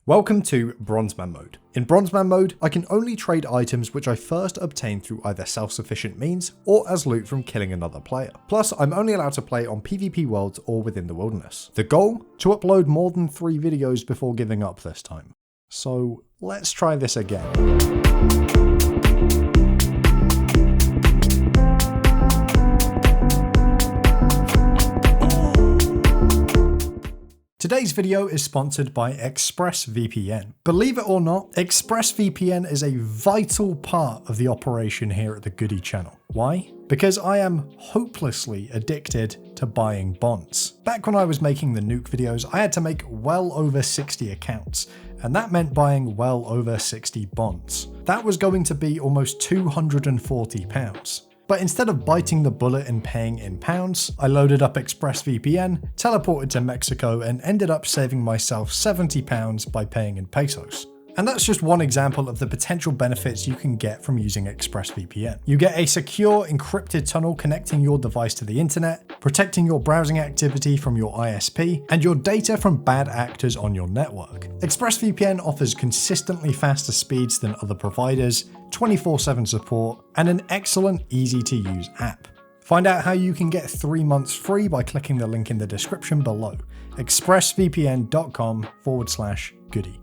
Welcome to Bronzeman mode. In Bronzeman mode, I can only trade items which I first obtained through either self-sufficient means or as loot from killing another player. Plus, I'm only allowed to play on PvP worlds or within the wilderness. The goal? To upload more than 3 videos before giving up this time. So let's try this again. Today's video is sponsored by ExpressVPN. Believe it or not, ExpressVPN is a vital part of the operation here at the Gudi channel. Why? Because I am hopelessly addicted to buying bonds. Back when I was making the nuke videos, I had to make well over 60 accounts, and that meant buying well over 60 bonds. That was going to be almost £240. But instead of biting the bullet and paying in pounds, I loaded up ExpressVPN, teleported to Mexico, and ended up saving myself £70 by paying in pesos. And that's just one example of the potential benefits you can get from using ExpressVPN. You get a secure, encrypted tunnel connecting your device to the internet, protecting your browsing activity from your ISP, and your data from bad actors on your network. ExpressVPN offers consistently faster speeds than other providers, 24/7 support, and an excellent, easy-to-use app. Find out how you can get 3 months free by clicking the link in the description below, expressvpn.com/Gudi.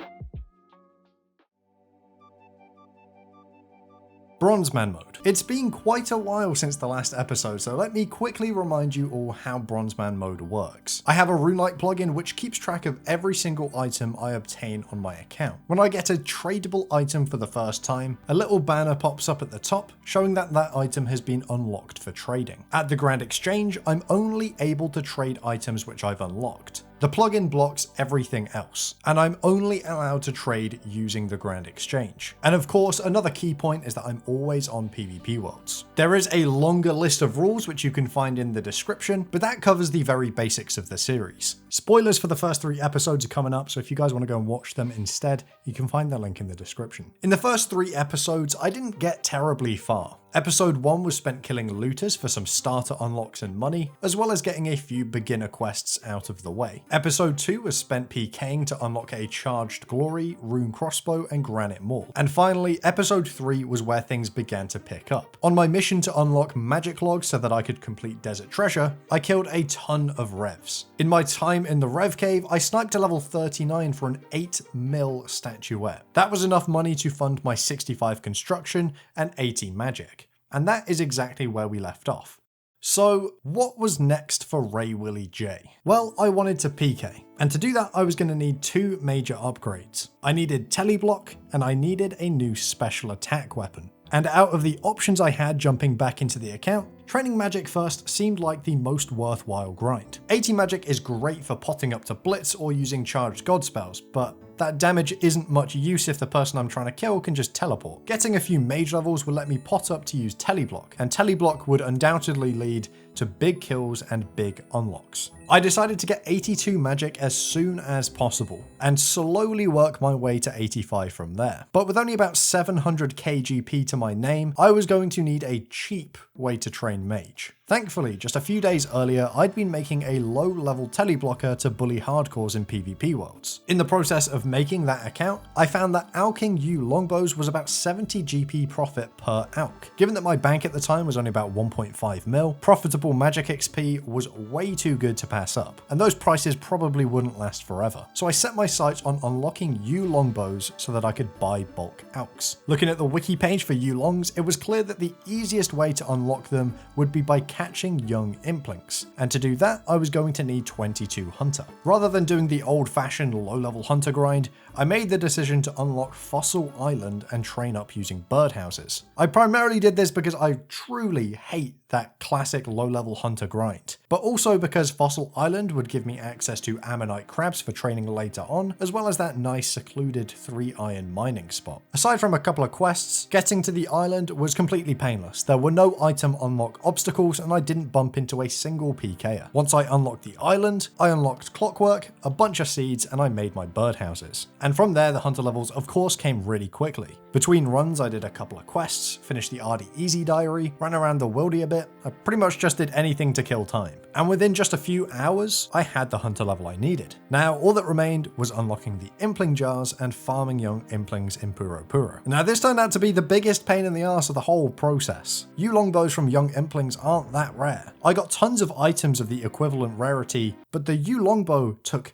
Bronzeman mode. It's been quite a while since the last episode, so let me quickly remind you all how Bronzeman mode works. I have a RuneLite plugin which keeps track of every single item I obtain on my account. When I get a tradable item for the first time, a little banner pops up at the top showing that that item has been unlocked for trading. At the Grand Exchange, I'm only able to trade items which I've unlocked. The plugin blocks everything else, and I'm only allowed to trade using the Grand Exchange. And of course, another key point is that I'm always on PvP worlds. There is a longer list of rules which you can find in the description, but that covers the very basics of the series. Spoilers for the first 3 episodes are coming up, so if you guys want to go and watch them instead, you can find the link in the description. In the first 3 episodes, I didn't get terribly far. Episode 1 was spent killing looters for some starter unlocks and money, as well as getting a few beginner quests out of the way. Episode 2 was spent PKing to unlock a charged glory, rune crossbow, and granite maul. And finally, episode 3 was where things began to pick up. On my mission to unlock magic logs so that I could complete desert treasure, I killed a ton of revs. In my time in the rev cave, I sniped to level 39 for an 8 mil statuette. That was enough money to fund my 65 construction and 80 magic. And that is exactly where we left off. So what was next for Ray Willie J? Well, I wanted to PK, and to do that I was going to need 2 major upgrades. I needed teleblock, and I needed a new special attack weapon. And out of the options I had jumping back into the account, training magic first seemed like the most worthwhile grind. 80 magic is great for potting up to blitz or using charged god spells, but that damage isn't much use if the person I'm trying to kill can just teleport. Getting a few mage levels would let me pot up to use teleblock, and teleblock would undoubtedly lead to big kills and big unlocks. I decided to get 82 magic as soon as possible, and slowly work my way to 85 from there. But with only about 700 KGP to my name, I was going to need a cheap way to train mage. Thankfully, just a few days earlier, I'd been making a low-level teleblocker to bully hardcores in PvP worlds. In the process of making that account, I found that alching U longbows was about 70 GP profit per alch. Given that my bank at the time was only about 1.5 mil, profitable magic XP was way too good to pass up, and those prices probably wouldn't last forever. So I set my sights on unlocking U longbows so that I could buy bulk alchs. Looking at the wiki page for U longs, it was clear that the easiest way to unlock them would be by catching young implings, and to do that I was going to need 22 hunter. Rather than doing the old-fashioned low-level hunter grind, I made the decision to unlock Fossil Island and train up using birdhouses. I primarily did this because I truly hate that classic low-level hunter grind, but also because Fossil Island would give me access to ammonite crabs for training later on, as well as that nice secluded 3 iron mining spot. Aside from a couple of quests, getting to the island was completely painless. There were no item unlock obstacles, and I didn't bump into a single PKer. Once I unlocked the island, I unlocked clockwork, a bunch of seeds, and I made my birdhouses. And from there, the hunter levels of course came really quickly. Between runs, I did a couple of quests, finished the RD Easy diary, ran around the wildy a bit. I pretty much just did anything to kill time. And within just a few hours, I had the hunter level I needed. Now, all that remained was unlocking the impling jars and farming young implings in Puro Puro. Now, this turned out to be the biggest pain in the arse of the whole process. Yew longbows from young implings aren't that rare. I got tons of items of the equivalent rarity, but the yew longbow took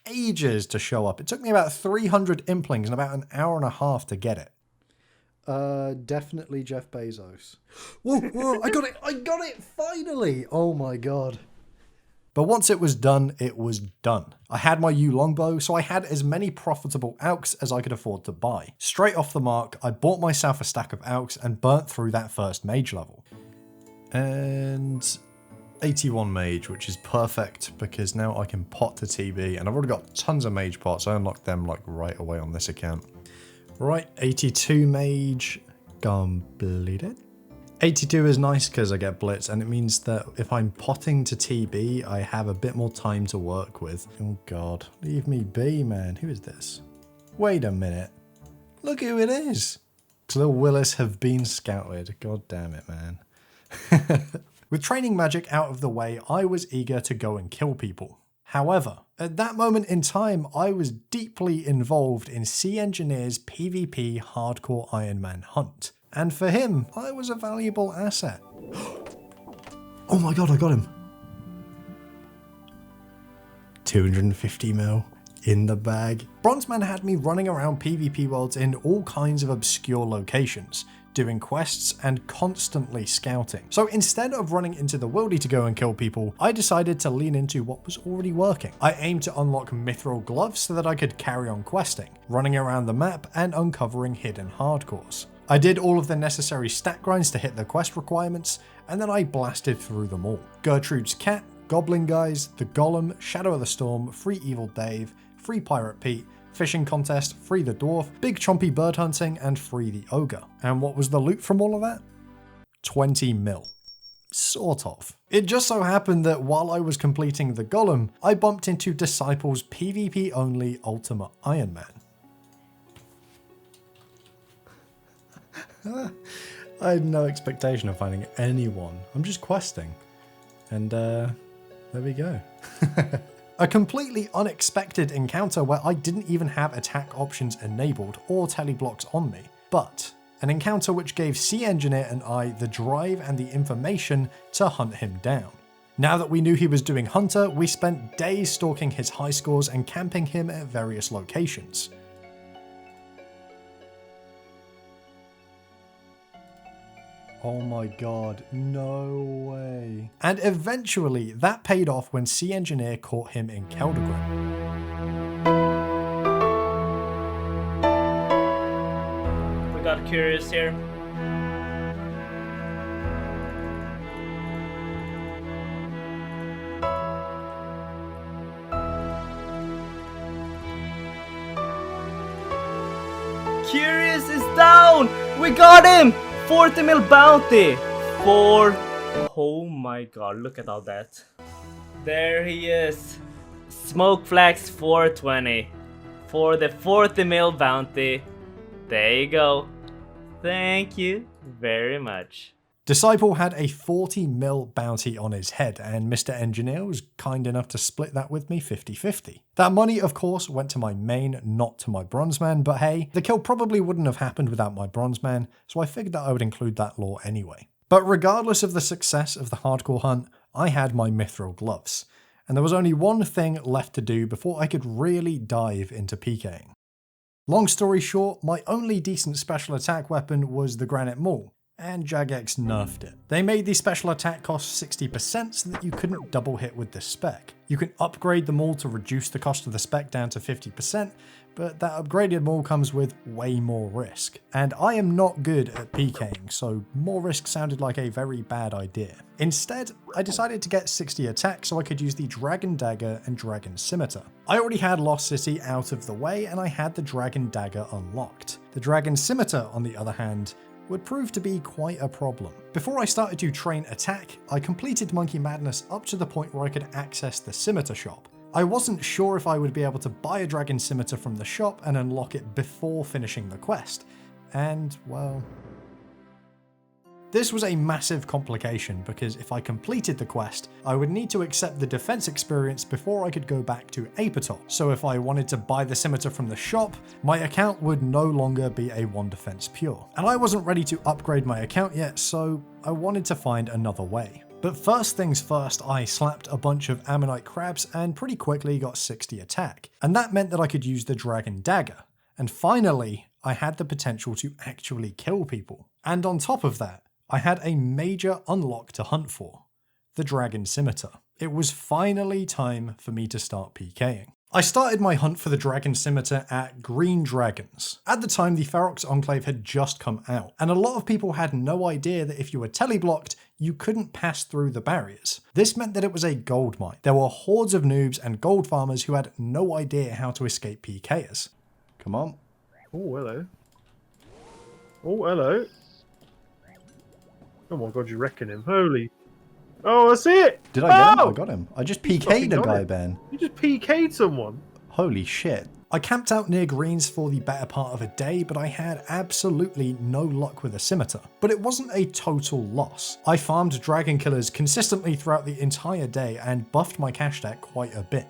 ages to show up. It took me about 300 implings and about an hour and a half to get it. Definitely Jeff Bezos. Whoa, I got it finally. Oh my god. But once it was done, it was done. I had my yew longbow, so I had as many profitable alchs as I could afford to buy. Straight off the mark, I bought myself a stack of alchs and burnt through that first mage level. And 81 mage, which is perfect because now I can pot to TB, and I've already got tons of mage pots. I unlocked them like right away on this account. Right, 82 mage completed. 82 is nice because I get blitz, and it means that if I'm potting to TB, I have a bit more time to work with. Oh god, leave me be, man. Who is this? Wait a minute. Look who it is. Lil Willis have been scouted. God damn it, man. With training magic out of the way, I was eager to go and kill people. However, at that moment in time, I was deeply involved in C Engineer's PvP hardcore Iron Man hunt. And for him, I was a valuable asset. Oh my god, I got him. 250 mil in the bag. Bronzeman had me running around PvP worlds in all kinds of obscure locations, doing quests and constantly scouting. So instead of running into the worldy to go and kill people, I decided to lean into what was already working. I aimed to unlock mithril gloves so that I could carry on questing, running around the map and uncovering hidden hardcores. I did all of the necessary stat grinds to hit the quest requirements, and then I blasted through them all. Gertrude's Cat, Goblin Guys, The Golem, Shadow of the Storm, Free Evil Dave, Free Pirate Pete, Fishing Contest, Free the Dwarf, Big Chompy Bird Hunting, and Free the Ogre. And what was the loot from all of that? 20 mil. Sort of. It just so happened that while I was completing the Golem, I bumped into Disciple's PvP only Ultimate Iron Man. I had no expectation of finding anyone. I'm just questing. And there we go. A completely unexpected encounter where I didn't even have attack options enabled or teleblocks on me, but an encounter which gave C Engineer and I the drive and the information to hunt him down. Now that we knew he was doing Hunter, we spent days stalking his high scores and camping him at various locations. Oh my god, no way. And eventually, that paid off when C Engineer caught him in Keldegrim. We got Curious here. Curious is down! We got him! 40 mil bounty! Oh my god, look at all that. There he is. Smoke Flax 420. For the 40 mil bounty. There you go. Thank you very much. Disciple had a 40 mil bounty on his head, and Mr. Engineer was kind enough to split that with me 50-50. That money, of course, went to my main, not to my Bronzeman, but hey, the kill probably wouldn't have happened without my Bronzeman, so I figured that I would include that lore anyway. But regardless of the success of the hardcore hunt, I had my mithril gloves, and there was only one thing left to do before I could really dive into PKing. Long story short, my only decent special attack weapon was the Granite Maul, and Jagex nerfed it. They made the special attack cost 60% so that you couldn't double hit with the spec. You can upgrade the maul to reduce the cost of the spec down to 50%, but that upgraded maul comes with way more risk. And I am not good at PKing, so more risk sounded like a very bad idea. Instead, I decided to get 60 attack so I could use the Dragon Dagger and Dragon Scimitar. I already had Lost City out of the way and I had the Dragon Dagger unlocked. The Dragon Scimitar, on the other hand, would prove to be quite a problem. Before I started to train attack, I completed Monkey Madness up to the point where I could access the Scimitar shop. I wasn't sure if I would be able to buy a Dragon Scimitar from the shop and unlock it before finishing the quest, and well... This was a massive complication because if I completed the quest, I would need to accept the defense experience before I could go back to Apatol. So if I wanted to buy the scimitar from the shop, my account would no longer be a 1 defense pure. And I wasn't ready to upgrade my account yet, so I wanted to find another way. But first things first, I slapped a bunch of ammonite crabs and pretty quickly got 60 attack. And that meant that I could use the dragon dagger. And finally, I had the potential to actually kill people. And on top of that, I had a major unlock to hunt for, the dragon scimitar. It was finally time for me to start PKing. I started my hunt for the dragon scimitar at Green Dragons. At the time, the Ferox Enclave had just come out, and a lot of people had no idea that if you were teleblocked, you couldn't pass through the barriers. This meant that it was a gold mine. There were hordes of noobs and gold farmers who had no idea how to escape PKers. Come on. Oh, hello. Oh, hello. Oh my god, you reckon him. Holy. Oh, I see it! Did I get him? I got him. I just PK'd a guy, it. Ben. You just PK'd someone? Holy shit. I camped out near Greens for the better part of a day, but I had absolutely no luck with a scimitar. But it wasn't a total loss. I farmed dragon killers consistently throughout the entire day and buffed my cash stack quite a bit.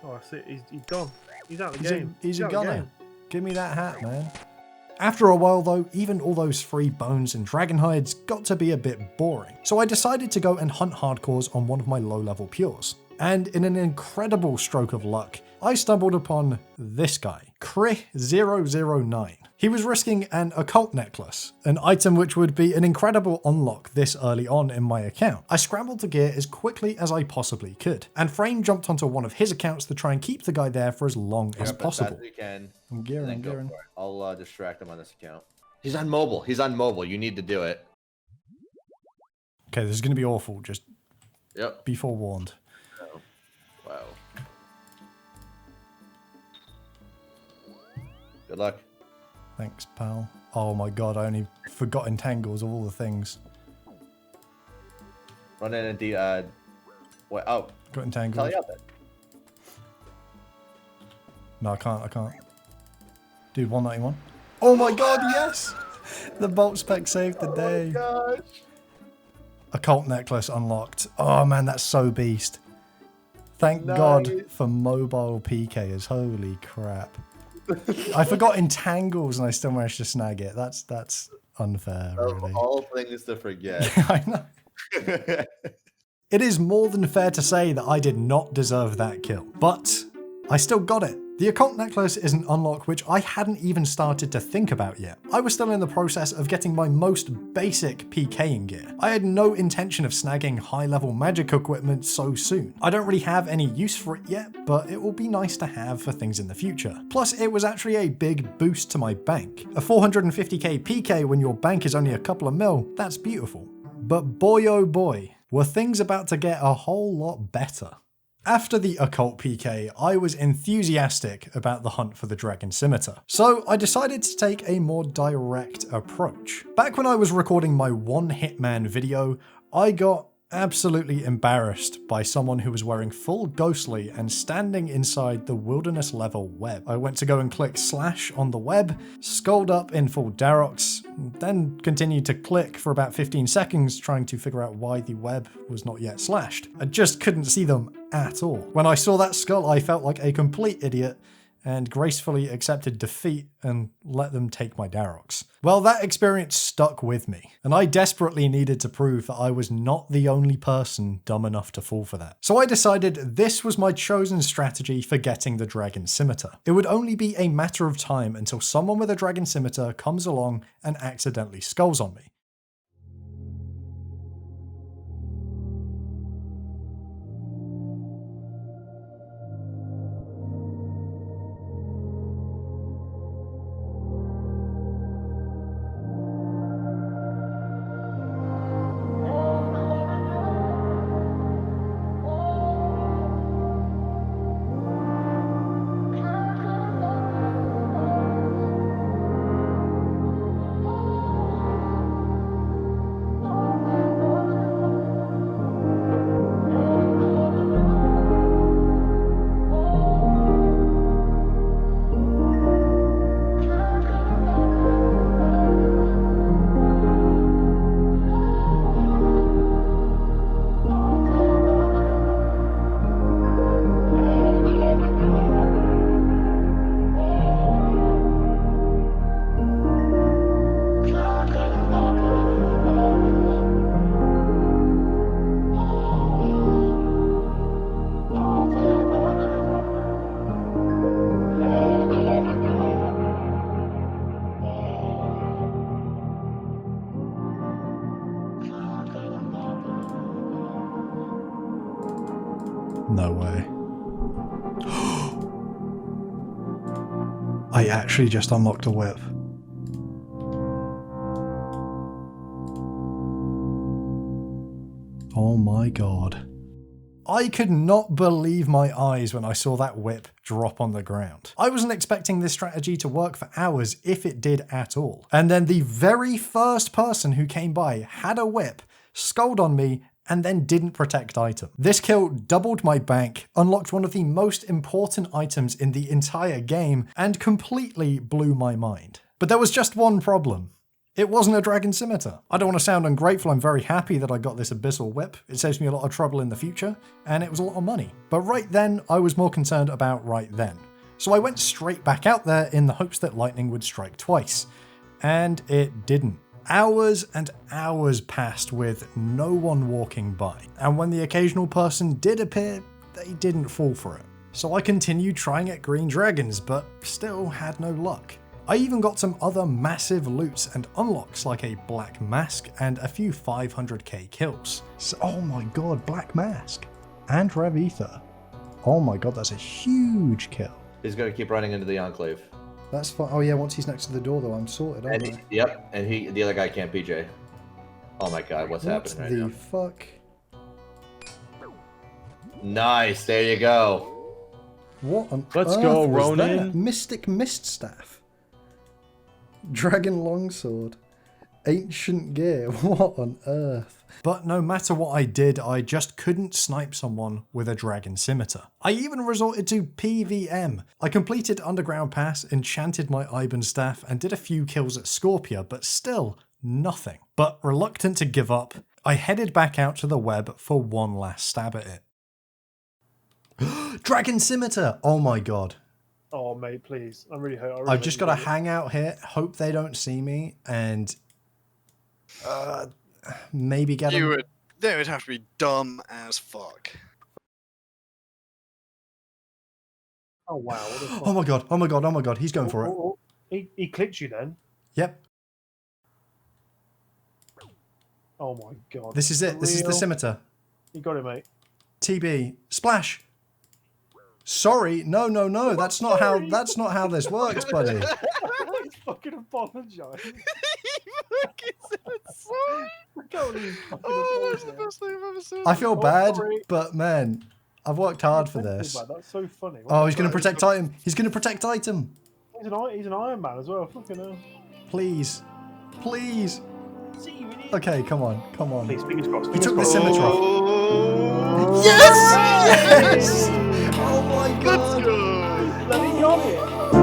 Oh, I see it. He's gone. He's out of the game. He's a gunner. Give me that hat, man. After a while though, even all those free bones and dragon hides got to be a bit boring. So I decided to go and hunt hardcores on one of my low-level pures. And in an incredible stroke of luck, I stumbled upon this guy, Krih009. He was risking an occult necklace, an item which would be an incredible unlock this early on in my account. I scrambled to gear as quickly as I possibly could, and Frame jumped onto one of his accounts to try and keep the guy there for as long as possible. You can. I'm gearing. I'll distract him on this account. He's on mobile. He's on mobile. You need to do it. Okay, this is going to be awful. Just be forewarned. Oh. Wow. Good luck. Thanks, pal. Oh my god, I only forgot entangles of all the things. Run in and wait, oh. Got entangled. Tell you out then. No, I can't. Dude, 191. Oh my god, yes! The bolt spec saved the day. Oh my gosh. Occult necklace unlocked. Oh man, that's so beast. Thank God for mobile PKers. Holy crap. I forgot entangles and I still managed to snag it. That's unfair, really. Of all things to forget. I know. It is more than fair to say that I did not deserve that kill, but I still got it. The occult necklace is an unlock which I hadn't even started to think about yet. I was still in the process of getting my most basic PKing gear. I had no intention of snagging high-level magic equipment so soon. I don't really have any use for it yet, but it will be nice to have for things in the future. Plus, it was actually a big boost to my bank. A 450k PK when your bank is only a couple of mil, that's beautiful. But boy oh boy, were things about to get a whole lot better. After the occult PK, I was enthusiastic about the hunt for the dragon scimitar, so I decided to take a more direct approach. Back when I was recording my one hitman video, I got absolutely embarrassed by someone who was wearing full ghostly and standing inside the wilderness level web. I went to go and click slash on the web, scrolled up in full Darox, then continued to click for about 15 seconds trying to figure out why the web was not yet slashed. I just couldn't see them at all. When I saw that skull, I felt like a complete idiot and gracefully accepted defeat and let them take my Darox. Well, that experience stuck with me, and I desperately needed to prove that I was not the only person dumb enough to fall for that. So I decided this was my chosen strategy for getting the dragon scimitar. It would only be a matter of time until someone with a dragon scimitar comes along and accidentally skulls on me. I actually just unlocked a whip. Oh my god. I could not believe my eyes when I saw that whip drop on the ground. I wasn't expecting this strategy to work for hours, if it did at all. And then the very first person who came by had a whip, scolded on me, and then didn't protect item. This kill doubled my bank, unlocked one of the most important items in the entire game, and completely blew my mind. But there was just one problem. It wasn't a dragon scimitar. I don't want to sound ungrateful, I'm very happy that I got this abyssal whip. It saves me a lot of trouble in the future, and it was a lot of money. But right then, I was more concerned about right then. So I went straight back out there in the hopes that lightning would strike twice. And it didn't. Hours and hours passed with no one walking by. And when the occasional person did appear, they didn't fall for it. So I continued trying at green dragons, but still had no luck. I even got some other massive loots and unlocks like a black mask and a few 500k kills. So, oh my god, black mask and rev ether. Oh my god, that's a huge kill. He's gonna keep running into the enclave. That's fine. Oh yeah, once he's next to the door though, I'm sorted, aren't I? Yep, and the other guy can't PJ. Oh my god, what's happening right now? What the fuck? Nice, there you go. What on Let's earth go, was Ronin. that? Mystic Mist Staff. Dragon Longsword. Ancient Gear. What on earth? But no matter what I did, I just couldn't snipe someone with a Dragon Scimitar. I even resorted to PVM. I completed Underground Pass, enchanted my Iban Staff, and did a few kills at Scorpia, but still nothing. But reluctant to give up, I headed back out to the web for one last stab at it. Dragon Scimitar! Oh my god. Oh, mate, please. I'm really hurt. I've just got to hang out here, hope they don't see me, and maybe get them. They would have to be dumb as fuck. Oh, wow. What the fuck? Oh my god, oh my god, oh my god, he's going for it. Oh, he clicked you then? Yep, Oh my god. this is it, this is the scimitar. You got it, mate. TB, splash! Sorry, no, that's not how this works, buddy. He's fucking apologized. Sorry. I can't believe he's fucking Oh, that's the apologized. best thing I've ever seen. I feel bad, sorry. but man, I've worked hard for this. That's so funny. Oh, he's going to protect item. He's going to protect item. He's an Iron Man as well. Fucking hell. Please. Please. Okay, come on. Come on. Please, fingers crossed. He took the Fingers scimitar off. Oh, Yes! Yes! Oh my god. let's go. crossed. Let me got it.